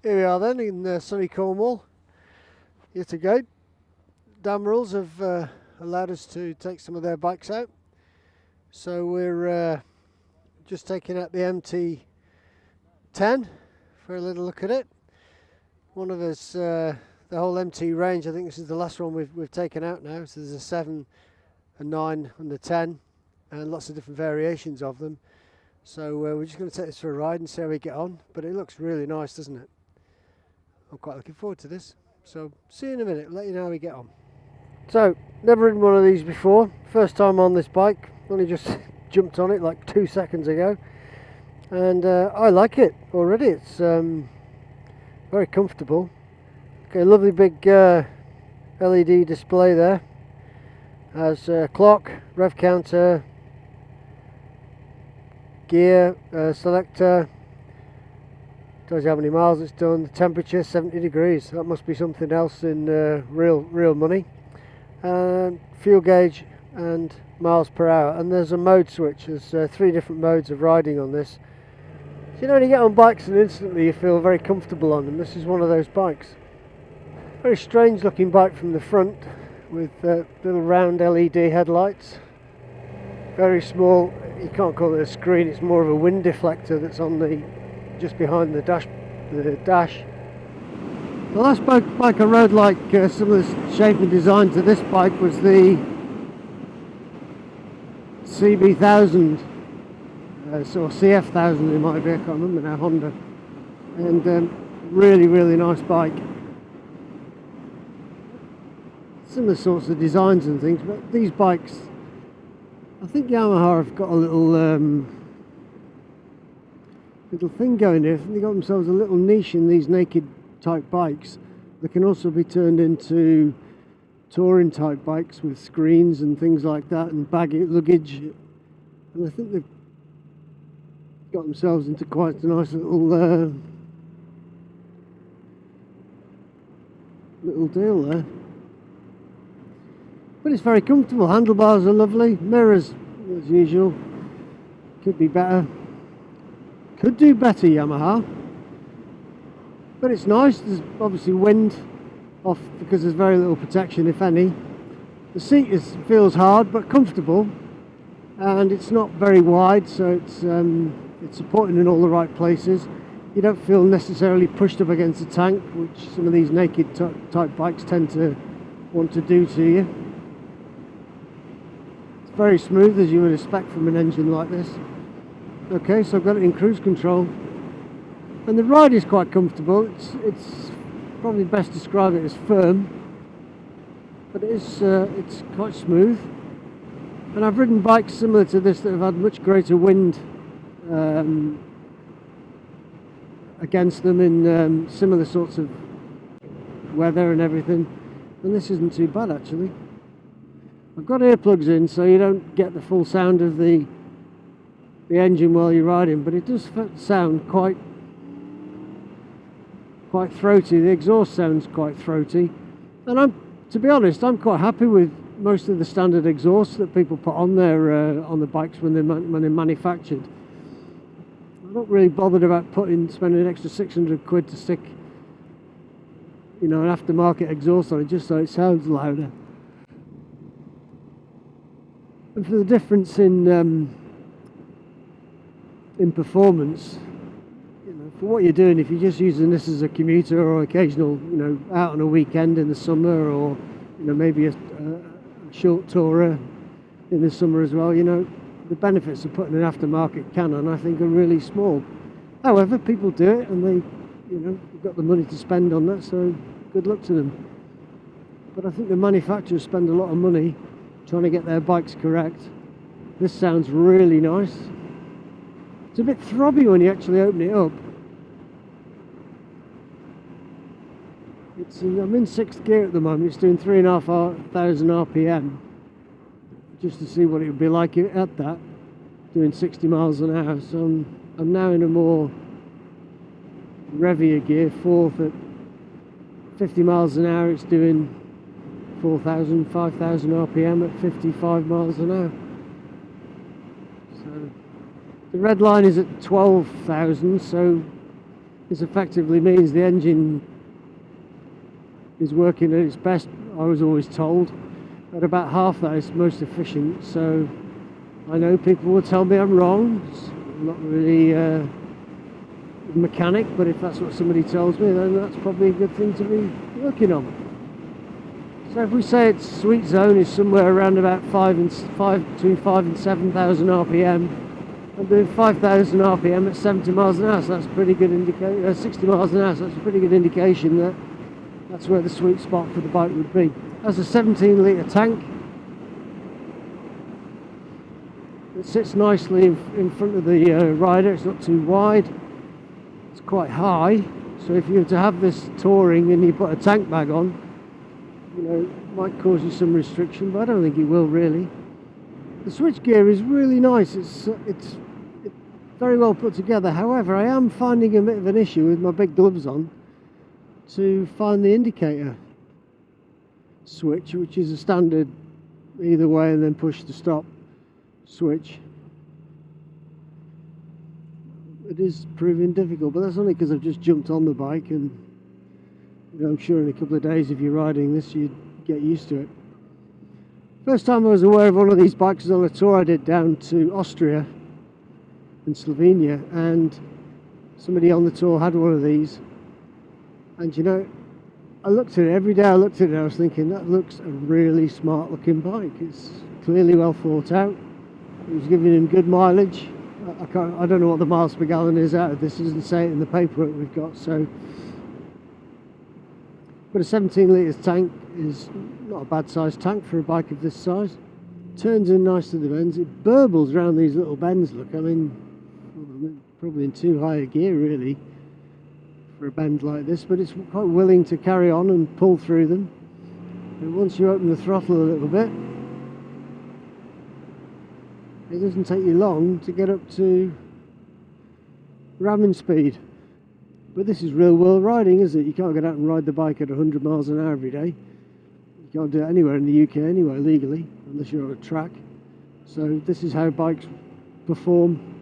Here we are then in sunny Cornwall, yet again. Damerells have allowed us to take some of their bikes out, so we're just taking out the MT-10 for a little look at it. One of us, the whole MT range, I think this is the last one we've taken out now, so there's a 7, a 9 and a 10 and lots of different variations of them. So we're just going to take this for a ride and see how we get on, but it looks really nice, doesn't it? I'm quite looking forward to this. So see you in a minute, let you know how we get on. So, never ridden one of these before, first time on this bike, only just jumped on it like 2 seconds ago, and I like it already. It's very comfortable. Okay, lovely big LED display there. Has clock, rev counter, gear selector, tells you how many miles it's done, the temperature 70 degrees, that must be something else in real money, and fuel gauge and miles per hour, and there's a mode switch. There's 3 different modes of riding on this. So you know, when you get on bikes and instantly you feel very comfortable on them, this is one of those bikes. Very strange looking bike from the front with little round LED headlights, very small. You can't call it a screen, it's more of a wind deflector that's on the just behind the dash. The last bike I rode like similar shape and design to this bike was the CB1000, or CF1000 it might be, I can't remember now, Honda, and really nice bike. Similar sorts of designs and things, but these bikes, I think Yamaha have got a little thing going here. I think they got themselves a little niche in these naked type bikes. They can also be turned into touring type bikes with screens and things like that, and luggage. And I think they've got themselves into quite a nice little deal there. But it's very comfortable. Handlebars are lovely. Mirrors, as usual, could be better. Could do better, Yamaha. But it's nice. There's obviously wind off because there's very little protection, if any. The seat feels hard but comfortable, and it's not very wide, so it's supporting in all the right places. You don't feel necessarily pushed up against the tank, which some of these naked type bikes tend to want to do to you. It's very smooth, as you would expect from an engine like this. Okay, so I've got it in cruise control, and the ride is quite comfortable. It's probably best to describe it as firm, but it's quite smooth. And I've ridden bikes similar to this that have had much greater wind against them in similar sorts of weather and everything, and this isn't too bad actually. I've got earplugs in so you don't get the full sound of the engine while you're riding, but it does sound quite throaty. The exhaust sounds quite throaty, and to be honest, I'm quite happy with most of the standard exhausts that people put on there on the bikes when they're manufactured. I'm not really bothered about spending an extra 600 quid to stick, you know, an aftermarket exhaust on it just so it sounds louder. And for the difference in performance, you know, for what you're doing, if you're just using this as a commuter or occasional, you know, out on a weekend in the summer, or you know, maybe a short tourer in the summer as well, you know, the benefits of putting an aftermarket can on, I think, are really small. However, people do it, and they, you know, they've got the money to spend on that, so good luck to them. But I think the manufacturers spend a lot of money trying to get their bikes correct. This sounds really nice. It's a bit throbby when you actually open it up. I'm in 6th gear at the moment. It's doing 3,500 RPM, just to see what it would be like at that, doing 60 miles an hour. So I'm now in a more revier gear, 4th at 50 miles an hour. It's doing 4,000, 5,000 RPM at 55 miles an hour. So the red line is at 12,000, so This effectively means the engine is working at its best, I was always told. At about half that it's most efficient, so I know people will tell me I'm wrong. I'm not really a mechanic, but if that's what somebody tells me, then that's probably a good thing to be working on. So if we say its sweet zone is somewhere around about between 5 and 7,000 RPM, I'm doing 5,000 RPM at 70 miles an hour, so that's a pretty good indication. 60 miles an hour, so that's a pretty good indication that that's where the sweet spot for the bike would be. That's a 17 litre tank. It sits nicely in front of the rider. It's not too wide. It's quite high, so if you were to have this touring and you put a tank bag on, you know, it might cause you some restriction, but I don't think it will really. The switch gear is really nice. It's very well put together. However, I am finding a bit of an issue with my big gloves on to find the indicator switch, which is a standard either way and then push to stop switch. It is proving difficult, but that's only because I've just jumped on the bike, and you know, I'm sure in a couple of days if you're riding this you'd get used to it. First time I was aware of one of these bikes was on a tour I did down to Austria and Slovenia, and somebody on the tour had one of these, and you know, I looked at it every day. I looked at it and I was thinking, that looks a really smart looking bike. It's clearly well thought out. It was giving him good mileage. I don't know what the miles per gallon is out of this. It doesn't say it in the paperwork we've got, so. But a 17 litres tank is not a bad sized tank for a bike of this size. Turns in nice to the bends. It burbles around these little bends, look. I mean, probably in too high a gear really for a bend like this, but it's quite willing to carry on and pull through them. And once you open the throttle a little bit, it doesn't take you long to get up to ramming speed. But this is real world riding, isn't it? You can't get out and ride the bike at 100 miles an hour every day. You can't do it anywhere in the UK anyway, legally, unless you're on a track. So this is how bikes perform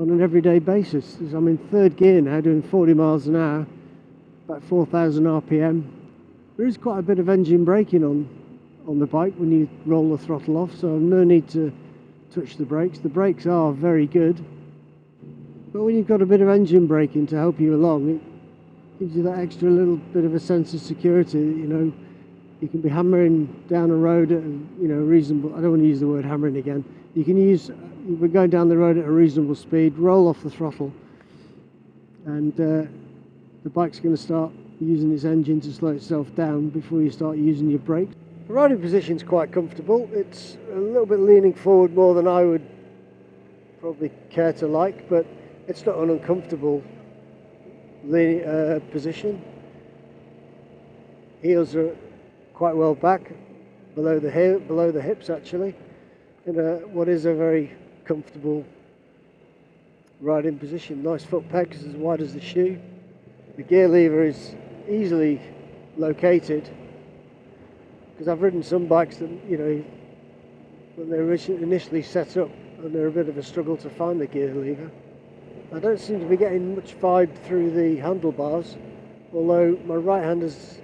on an everyday basis. I'm in third gear now, doing 40 miles an hour, about 4,000 RPM. There is quite a bit of engine braking on the bike when you roll the throttle off, so no need to touch the brakes. The brakes are very good, but when you've got a bit of engine braking to help you along, it gives you that extra little bit of a sense of security that, you know, you can be hammering down a road at a, you know, reasonable, I don't want to use the word hammering again, we're going down the road at a reasonable speed, roll off the throttle, and the bike's going to start using its engine to slow itself down before you start using your brakes. The riding position's quite comfortable. It's a little bit leaning forward more than I would probably care to like, but it's not an uncomfortable position. Heels are quite well back, below the hips actually, in what is a very comfortable riding position. Nice foot pegs as wide as the shoe. The gear lever is easily located, because I've ridden some bikes that, you know, when they're initially set up and they're a bit of a struggle to find the gear lever. I don't seem to be getting much vibe through the handlebars, although my right hand is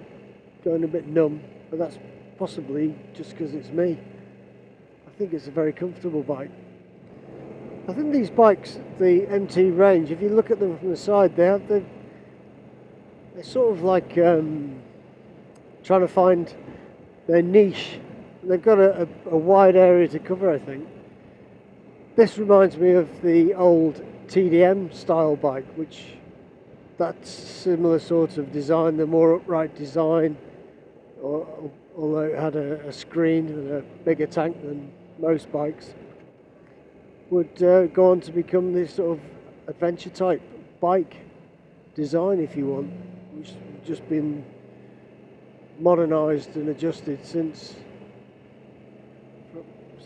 going a bit numb, but that's possibly just because it's me. I think it's a very comfortable bike. I think these bikes, the MT range, if you look at them from the side, they're sort of like trying to find their niche. They've got a wide area to cover, I think. This reminds me of the old TDM style bike, which that's similar sort of design, the more upright design, although it had a screen and a bigger tank than most bikes, would go on to become this sort of adventure type bike design, if you want, which has just been modernised and adjusted since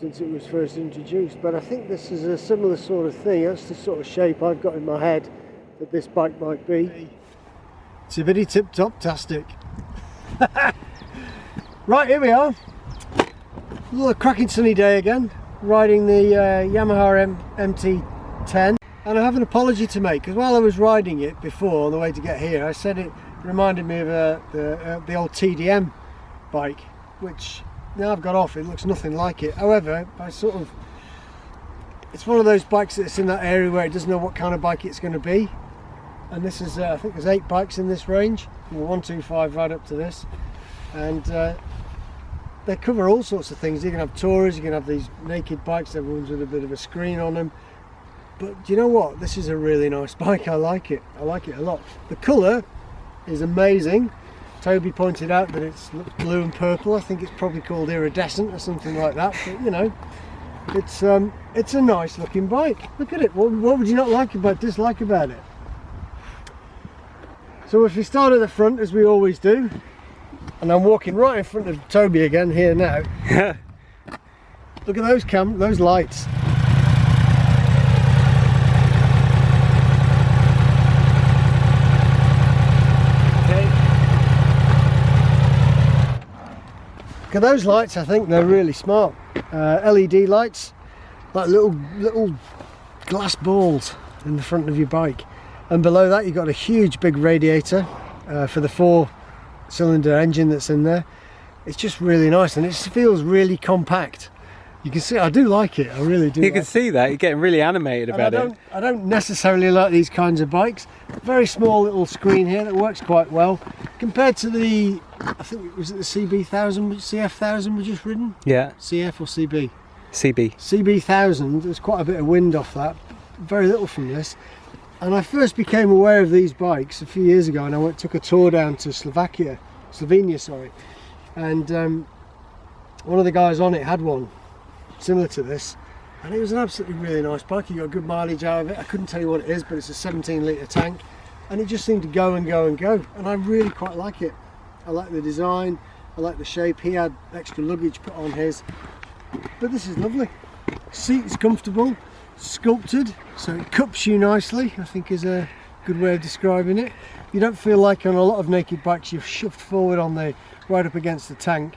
it was first introduced. But I think this is a similar sort of thing. That's the sort of shape I've got in my head that this bike might be. Tippity tip top tastic. Right, here we are. Another cracking sunny day again, riding the Yamaha MT-10. And I have an apology to make, because while I was riding it before on the way to get here, I said it reminded me of the old TDM bike, which now I've got off, it looks nothing like it. However, it's one of those bikes that's in that area where it doesn't know what kind of bike it's going to be. And this is, I think there's 8 bikes in this range, from the 125 right up to this. And they cover all sorts of things. You can have tourers, you can have these naked bikes, everyone's with a bit of a screen on them. But do you know what? This is a really nice bike. I like it. I like it a lot. The colour is amazing. Toby pointed out that it's blue and purple. I think it's probably called iridescent or something like that. But you know, it's a nice looking bike. Look at it. What would you not dislike about it? So if we start at the front, as we always do, and I'm walking right in front of Toby again here now. Look at those lights. Look at those lights, I think they're really smart. LED lights, like little glass balls in the front of your bike. And below that you've got a huge big radiator for the 4-cylinder engine that's in there. It's just really nice, and it feels really compact. You can see, I do like it, I really do. You can see that, you're getting really animated about it. I don't necessarily like these kinds of bikes. Very small little screen here that works quite well. Compared to the, I think it was the CB1000, CF1000 we just ridden? Yeah. CF or CB? CB. CB1000, there's quite a bit of wind off that, very little from this. And I first became aware of these bikes a few years ago, and I took a tour down to Slovenia, and one of the guys on it had one similar to this, and it was an absolutely really nice bike. You got good mileage out of it. I couldn't tell you what it is, but it's a 17-litre tank, and it just seemed to go and go and go, and I really quite like it. I like the design, I like the shape. He had extra luggage put on his, but this is lovely. Seat is comfortable, sculpted, so it cups you nicely, I think is a good way of describing it. You don't feel like on a lot of naked bikes you've shoved forward on the right up against the tank,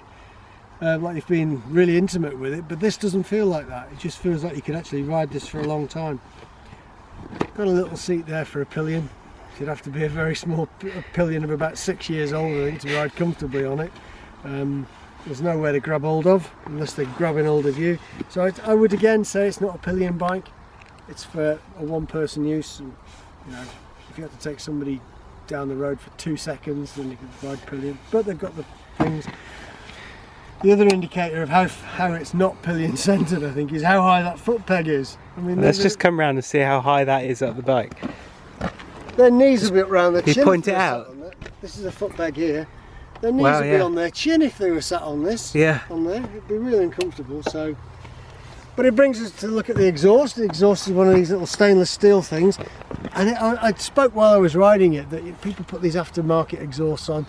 like you've been really intimate with it, but this doesn't feel like that. It just feels like you could actually ride this for a long time. Got a little seat there for a pillion. You'd have to be a very small pillion of about 6 years old, I think, to ride comfortably on it. There's nowhere to grab hold of unless they're grabbing hold of you. So I would again say it's not a pillion bike. It's for a one-person use. And, you know, if you have to take somebody down the road for 2 seconds, then you can ride pillion. But they've got the things. The other indicator of how it's not pillion centered, I think, is how high that foot peg is. I mean, let's just come round and see how high that is up the bike. Their knees will be up round the chin. You point it out. This is a foot peg here. Their knees would be on their chin if they were sat on this. Yeah. On there, it'd be really uncomfortable. So, but it brings us to look at the exhaust. The exhaust is one of these little stainless steel things, and I spoke while I was riding it that people put these aftermarket exhausts on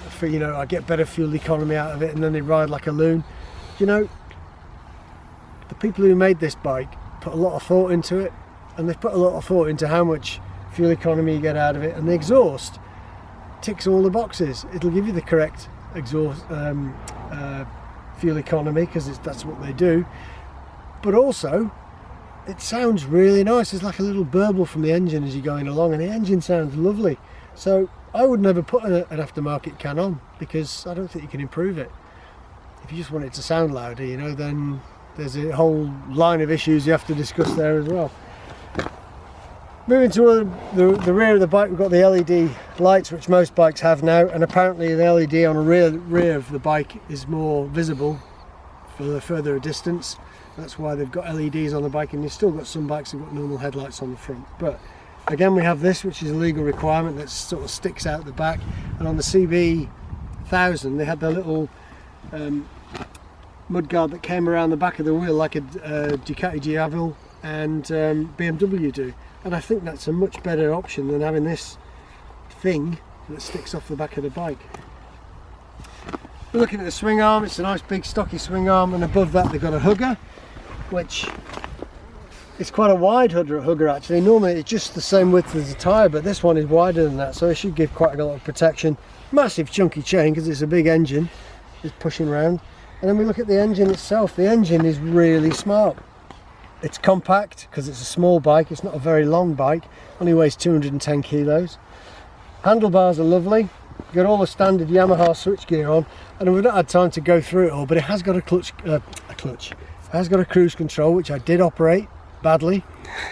for, you know, I get better fuel economy out of it, and then they ride like a loon. You know, the people who made this bike put a lot of thought into it, and they've put a lot of thought into how much fuel economy you get out of it, and the exhaust ticks all the boxes. It'll give you the correct exhaust fuel economy, because that's what they do, but also it sounds really nice. It's like a little burble from the engine as you're going along, and the engine sounds lovely. So I would never put an aftermarket can on, because I don't think you can improve it. If you just want it to sound louder, you know, then there's a whole line of issues you have to discuss there as well. Moving to the rear of the bike, we've got the LED lights, which most bikes have now, and apparently the LED on the rear of the bike is more visible for the further a distance. That's why they've got LEDs on the bike, and you've still got some bikes that have got normal headlights on the front. But again, we have this, which is a legal requirement that sort of sticks out the back. And on the CB1000, they had the little mudguard that came around the back of the wheel like a Ducati Diavel and BMW do. And I think that's a much better option than having this thing that sticks off the back of the bike. We're looking at the swing arm. It's a nice big stocky swing arm, and above that they've got a hugger, which is quite a wide hugger actually. Normally it's just the same width as the tyre, but this one is wider than that, so it should give quite a lot of protection. Massive chunky chain, because it's a big engine, it's pushing around. And then we look at the engine itself. The engine is really smart. It's compact because it's a small bike, it's not a very long bike, only weighs 210 kilos. Handlebars are lovely, got all the standard Yamaha switchgear on, and we've not had time to go through it all, but it has got it has got a cruise control, which I did operate badly,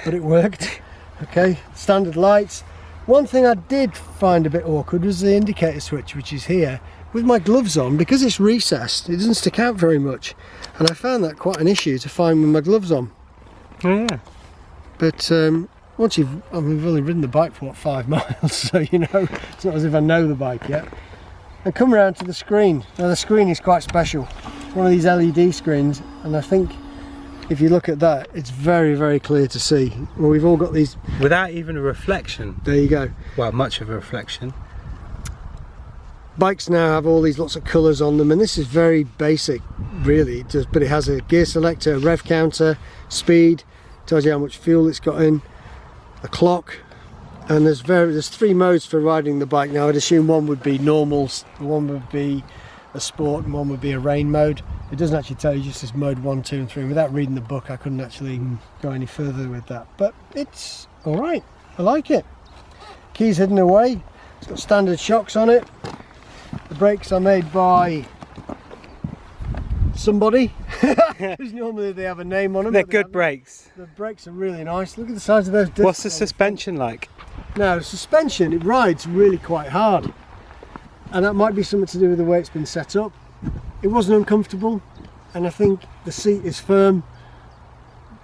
but it worked. Okay, standard lights. One thing I did find a bit awkward was the indicator switch, which is here. With my gloves on, because it's recessed, it doesn't stick out very much, and I found that quite an issue to find with my gloves on. Oh yeah. But once we've only ridden the bike for what, 5 miles, so you know, it's not as if I know the bike yet. And come around to the screen. Now the screen is quite special. It's one of these LED screens, and I think if you look at that, it's very, very clear to see. Well, we've all got these... Without even a reflection. There you go. Well, much of a reflection. Bikes now have all these lots of colours on them, and this is very basic, really. But it has a gear selector, a rev counter, speed, tells you how much fuel it's got in, a clock, and there's 3 modes for riding the bike. Now I'd assume one would be normal, one would be a sport, and one would be a rain mode. It doesn't actually tell you, just this mode 1, 2 and 3. Without reading the book I couldn't actually go any further with that, but it's alright, I like it. Keys hidden away, it's got standard shocks on it. The brakes are made by somebody, because normally they have a name on them. They're good brakes. The brakes are really nice. Look at the size of those discs. What's the suspension like? Now the suspension, it rides really quite hard, and that might be something to do with the way it's been set up. It wasn't uncomfortable, and I think the seat is firm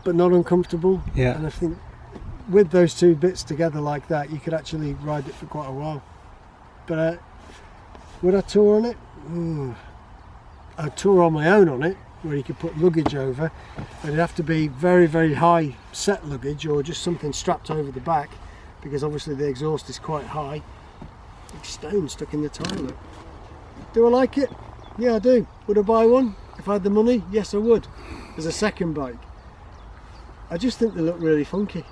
but not uncomfortable. Yeah. And I think with those 2 bits together like that, you could actually ride it for quite a while. But would I tour on it? I'd tour on my own on it, where you could put luggage over, but it'd have to be very, very high set luggage, or just something strapped over the back, because obviously the exhaust is quite high. Big stone stuck in the tyre, look. Do I like it? Yeah, I do. Would I buy one if I had the money? Yes, I would, as a second bike. I just think they look really funky.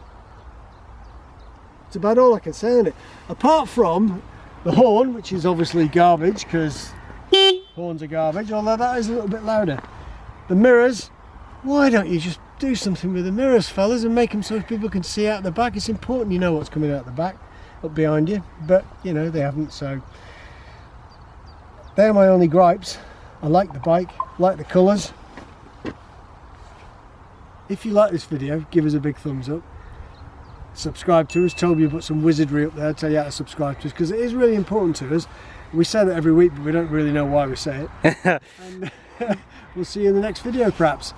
It's about all I can say on it, apart from the horn, which is obviously garbage, because horns are garbage, although that is a little bit louder. The mirrors, why don't you just do something with the mirrors, fellas, and make them so people can see out the back? It's important you know what's coming out the back, up behind you, but you know, they haven't, so they're my only gripes. I like the bike, like the colours. If you like this video, give us a big thumbs up. Subscribe to us. Toby put some wizardry up there to tell you how to subscribe to us, because it is really important to us. We say that every week, but we don't really know why we say it. And we'll see you in the next video, perhaps.